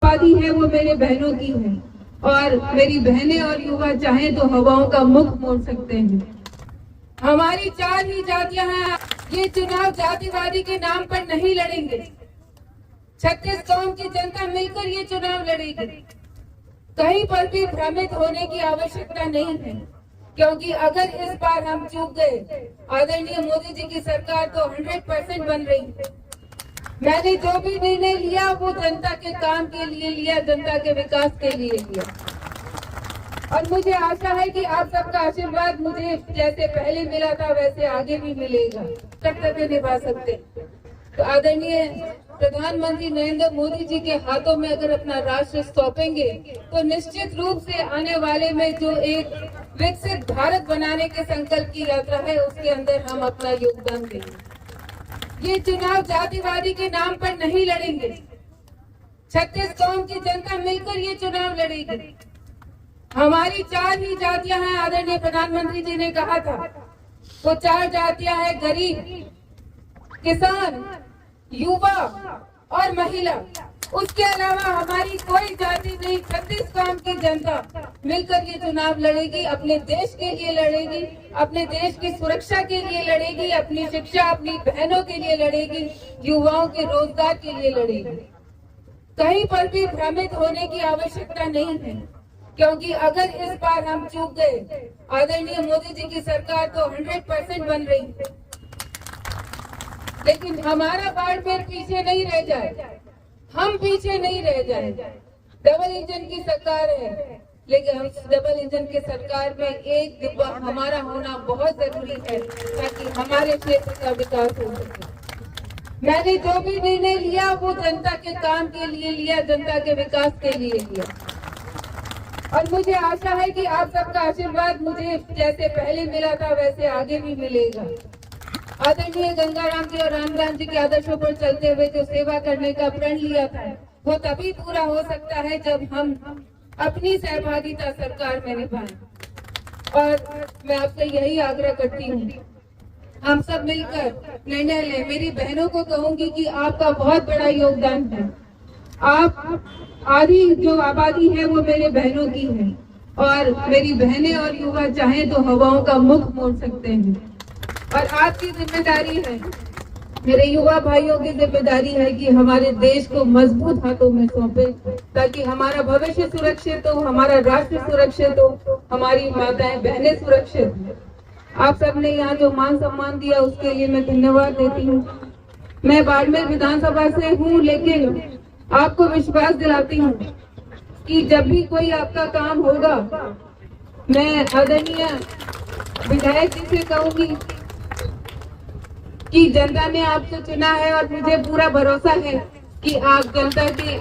आबादी है वो मेरे बहनों की है और मेरी बहनें और युवा चाहें तो हवाओं का मुख मोड़ सकते हैं। हमारी 4 ही जातियां हैं। ये चुनाव जातिवादी के नाम पर नहीं लड़ेंगे। 36 कौम की जनता मिलकर ये चुनाव लड़ेगी। कहीं पर भी भ्रमित होने की आवश्यकता नहीं है, क्योंकि अगर इस बार हम चूक गए, आदरणीय मोदी जी की सरकार तो 100% बन रही है। मैंने जो भी निर्णय लिया वो जनता के काम के लिए लिया, जनता के विकास के लिए लिया, और मुझे आशा है कि आप सबका आशीर्वाद मुझे जैसे पहले मिला था वैसे आगे भी मिलेगा। कर्तव्य निभा सकते। तो आदरणीय प्रधानमंत्री नरेंद्र मोदी जी के हाथों में अगर अपना राष्ट्र सौंपेंगे तो निश्चित रूप से आने वाले में जो एक विकसित भारत बनाने के संकल्प की यात्रा है उसके अंदर हम अपना योगदान देंगे। ये चुनाव जातिवादी के नाम पर नहीं लड़ेंगे। 36 कौम की जनता मिलकर ये चुनाव लड़ेगी। हमारी 4 ही जातियां हैं। आदरणीय प्रधानमंत्री जी ने कहा था वो 4 जातियां हैं, गरीब, किसान, युवा और महिला। उसके अलावा हमारी कोई जाति नहीं। 36 कौम की जनता मिलकर ये चुनाव लड़ेगी, अपने देश के लिए लड़ेगी, अपने देश की सुरक्षा के लिए लड़ेगी, अपनी शिक्षा, अपनी बहनों के लिए लड़ेगी, युवाओं के रोजगार के लिए लड़ेगी। कहीं पर भी भ्रमित होने की आवश्यकता नहीं है, क्योंकि अगर इस बार हम चूक गए, आदरणीय मोदी जी की सरकार तो 100% बन रही है, लेकिन हमारा बाड़मेर पीछे नहीं रह जाए, हम पीछे नहीं रह जाए। डबल इंजन की सरकार है, लेकिन हम डबल इंजन की सरकार में एक डिब्बा हमारा होना बहुत जरूरी है ताकि हमारे क्षेत्र का विकास हो सके। मैंने जो भी निर्णय लिया वो जनता के काम के लिए लिया, जनता के विकास के लिए लिया, और मुझे आशा है कि आप सबका आशीर्वाद मुझे जैसे पहले मिला था वैसे आगे भी मिलेगा। आदरणीय गंगाराम जी और रामदास जी के आदर्शों पर चलते हुए जो सेवा करने का प्रण लिया था वो तभी पूरा हो सकता है जब हम अपनी सहभागिता सरकार में निभाएं। और मैं आपसे यही आग्रह करती हूँ, हम सब मिलकर निर्णय लें। मेरी बहनों को कहूंगी कि आपका बहुत बड़ा योगदान है। आप आधी जो आबादी है वो मेरे बहनों की है और मेरी बहनें और युवा चाहें तो हवाओं का मुख मोड़ सकते हैं, और आपकी जिम्मेदारी है, मेरे युवा भाइयों की जिम्मेदारी है कि हमारे देश को मजबूत हाथों में सौंपे ताकि हमारा भविष्य सुरक्षित हो, हमारा राष्ट्र सुरक्षित हो, हमारी माताएं बहनें सुरक्षित हो। आप सबने यहाँ जो मान सम्मान दिया उसके लिए मैं धन्यवाद देती हूँ। मैं बाड़मेर विधानसभा से हूँ, लेकिन आपको विश्वास दिलाती हूँ कि जब भी कोई आपका काम होगा मैं आदरणीय विधायक जी से कहूंगी कि जनता ने आपको चुना है और मुझे पूरा भरोसा है कि आप जनता के